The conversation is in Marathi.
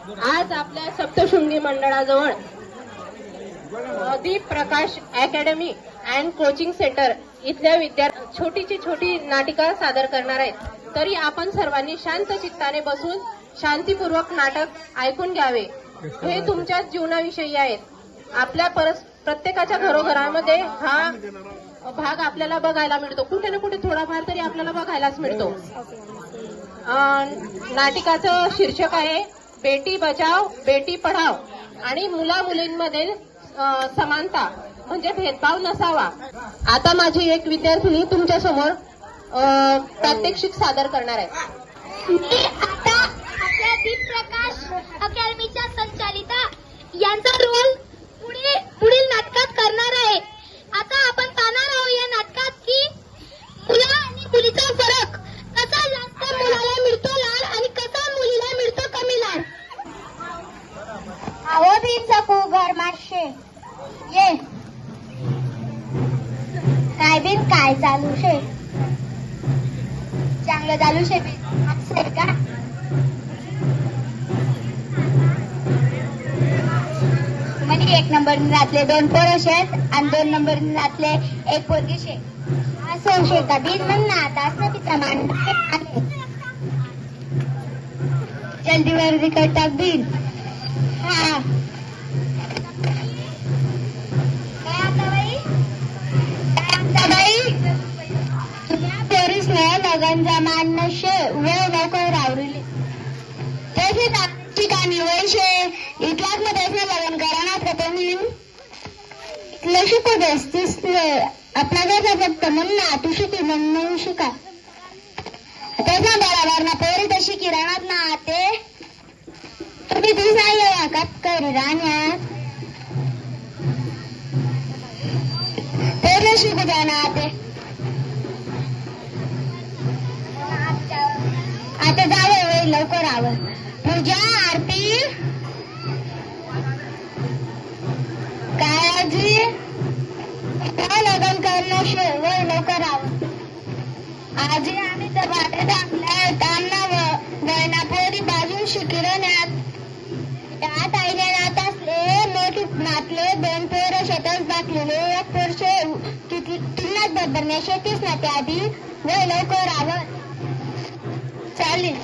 आज आपल्या सप्तशृंगी मंडळाजवळ दीप प्रकाश अकॅडमी अँड कोचिंग सेंटर इथल्या विद्यार्थी छोटी नाटिका सादर करणार आहेत। तरी आपण सर्वांनी शांत चित्ताने बसून शांतीपूर्वक नाटक ऐकून घ्यावे। हे तुमच्याच जीवनाविषयी आहेत। आपल्या प्रत्येकाच्या घरोघरामध्ये हा भाग आपल्याला बघायला मिळतो, कुठे ना कुठे थोडाफार तरी आपल्याला बघायलाच मिळतो। नाटिकाचं शीर्षक आहे बेटी बचाव बेटी पढाव आणि मुला मुलींमध्ये समानता म्हणजे भेदभाव नसावा। आता माझी एक विद्यार्थिनी तुमच्या समोर प्रात्यक्षिक सादर करणार आहे। मी आता आपल्या दीप प्रकाश अकॅडमीच्या संचालिका यांचा रोल पुढील नाटकात करणार आहे। आता आपण पाहणार आहोत या नाटकात की मुला आणि मुलीचा फरक कसा जास्त मुलाला मिळतो लाड आणि कसा मुलीला मिळतो कमी लाड। आहो बिन सकू घर माशे ये काय बिन काय चालू शे चांगलं चालू शे बिन का म्हणजे 1 नंबर रातले 2 पोरं शेत आणि 2 नंबर रातले 1 पोरगी शे असं शे का बिन म्हण ना आता असं तिचा मान जल्दी वर्दी करता बिन हा काय आता बाई तुझ्या पोरीसने लगन जमान नशे वे लवकर रावरिले तसे ठिकाणी वैशे इथलाच मध्ये लगन करा ना प्रथम इथलं शिकू देस आपला घरचा फक्त म्हणणं तू शिकी म्हणून शिका त्याचा बरोबर ना पोरी तशी किराणात ना ते तुम्ही दिसाय का करी राहण्यात ते शिकू द्या ना ते आता जावं वेळ लवकर आव पूजा आरती काय आजी लगन करणं वेळ लवकर आव आजी आम्ही तर वाटे टाकल्या त्यांना वयना पोरी बाजून शिकिरण्यात त्यात आईने नात असले मोठी नातले 2 पोरं शेतात बाकलेले 1 पोरशे तिन्नाच बरोबर शेतीच ना त्या आधी वेळ लवकर आव चालेल।